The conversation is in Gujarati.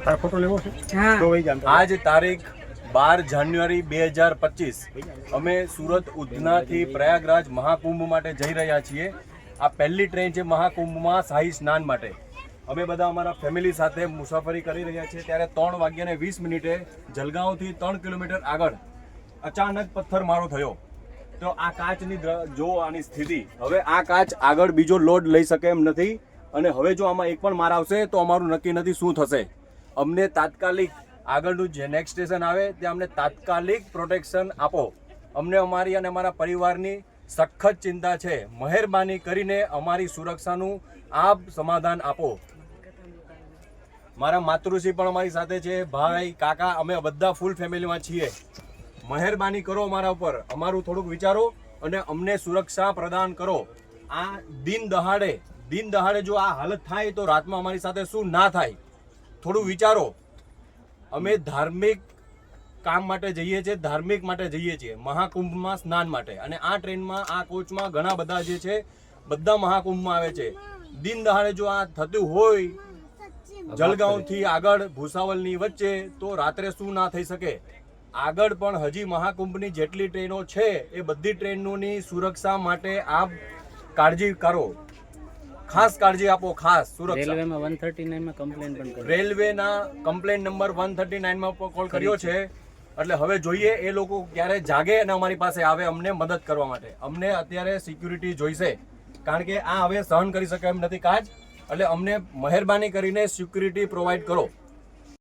ફોટો લેવો છે તો વહી જાવ. આજ તારીખ 12 જાન્યુઆરી 2025 અમે સુરત ઉધનાથી પ્રયાગરાજ મહાકુંભ માટે જઈ રહ્યા છીએ. આ પહેલી ટ્રેન છે મહાકુંભમાં શાહી સ્નાન માટે. અમે બધા અમારા ફેમિલી સાથે મુસાફરી કરી રહ્યા છીએ ત્યારે 3:20 જલગાંવથી 3 કિલોમીટર આગળ અચાનક પથ્થરમારો થયો. તો આ કાચની જો આની સ્થિતિ, હવે આ કાચ આગળ બીજો લોડ લઈ શકે એમ નથી અને હવે જો આમાં એક પણ માર આવશે તો અમારું નક્કી નથી શું થશે. અમને તાત્કાલિક આગળનું જે નેક્સ્ટ સ્ટેશન આવે ત્યાં અમને તાત્કાલિક પ્રોટેક્શન આપો. અમને અમારી અને અમારા પરિવારની સખત ચિંતા છે. મહેરબાની કરીને અમારી સુરક્ષાનું આપ સમાધાન આપો. મારા માતૃશ્રી પણ અમારી સાથે છે, ભાઈ કાકા, અમે બધા ફૂલ ફેમિલીમાં છીએ. મહેરબાની કરો અમારા ઉપર, અમારું થોડુંક વિચારો અને અમને સુરક્ષા પ્રદાન કરો. આ દિન દહાડે જો આ હાલત થાય તો રાતમાં અમારી સાથે શું ના થાય થોડું વિચારો. અમે ધાર્મિક કામ માટે જઈએ છીએ, ધાર્મિક માટે જઈએ છીએ, મહાકુંભમાં સ્નાન માટે. અને આ ટ્રેનમાં, આ કોચમાં ઘણા બધા જે છે બધા મહાકુંભમાં આવે છે. દિન દહાડે જો આ થતું હોય જલગાંવથી આગળ ભૂસાવલની વચ્ચે તો રાત્રે શું ના થઈ શકે. આગળ પણ હજી મહાકુંભની જેટલી ટ્રેનો છે એ બધી ટ્રેનોની સુરક્ષા માટે આપ કાળજી કરો, ખાસ કાળજી આપો, ખાસ સુરક્ષા. રેલવેમાં 139 માં કમ્પ્લેન પણ કરી, રેલવેના કમ્પ્લેન નંબર 139 માં કોલ કર્યો છે. એટલે હવે જોઈએ એ લોકો ક્યારે જાગે અને અમારી પાસે આવે અમને મદદ કરવા માટે. અમને અત્યારે સિક્યુરિટી જોઈશે કારણ કે આ હવે સહન કરી શકે એમ નથી કાજ. એટલે અમને મહેરબાની કરીને સિક્યુરિટી પ્રોવાઈડ કરો.